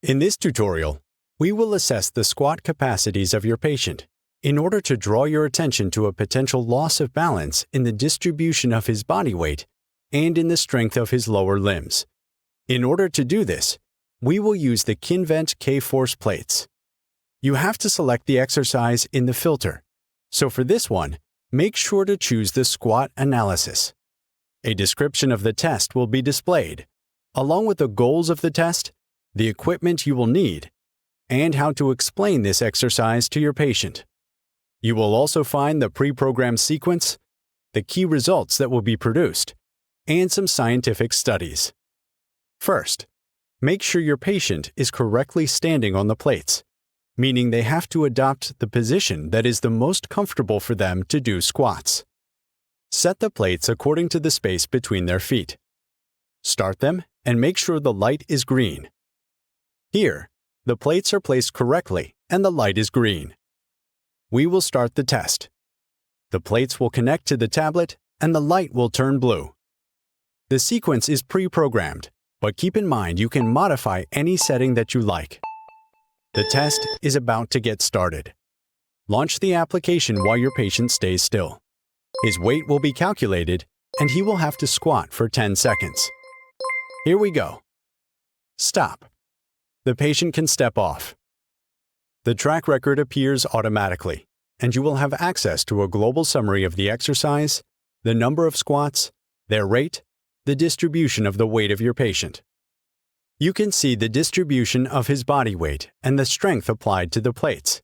In this tutorial, we will assess the squat capacities of your patient in order to draw your attention to a potential loss of balance in the distribution of his body weight and in the strength of his lower limbs. In order to do this, we will use the Kinvent K-Force plates. You have to select the exercise in the filter, so for this one, make sure to choose the squat analysis. A description of the test will be displayed, along with the goals of the test, the equipment you will need, and how to explain this exercise to your patient. You will also find the pre-programmed sequence, the key results that will be produced, and some scientific studies. First, make sure your patient is correctly standing on the plates, meaning they have to adopt the position that is the most comfortable for them to do squats. Set the plates according to the space between their feet. Start them and make sure the light is green. Here, the plates are placed correctly and the light is green. We will start the test. The plates will connect to the tablet and the light will turn blue. The sequence is pre-programmed, but keep in mind you can modify any setting that you like. The test is about to get started. Launch the application while your patient stays still. His weight will be calculated and he will have to squat for 10 seconds. Here we go. Stop. The patient can step off. The track record appears automatically, and you will have access to a global summary of the exercise, the number of squats, their rate, the distribution of the weight of your patient. You can see the distribution of his body weight and the strength applied to the plates.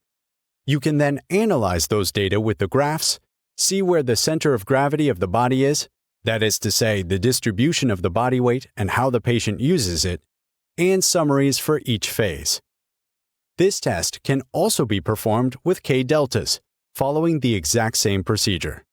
You can then analyze those data with the graphs, see where the center of gravity of the body is, that is to say, the distribution of the body weight and how the patient uses it, and summaries for each phase. This test can also be performed with K-deltas, following the exact same procedure.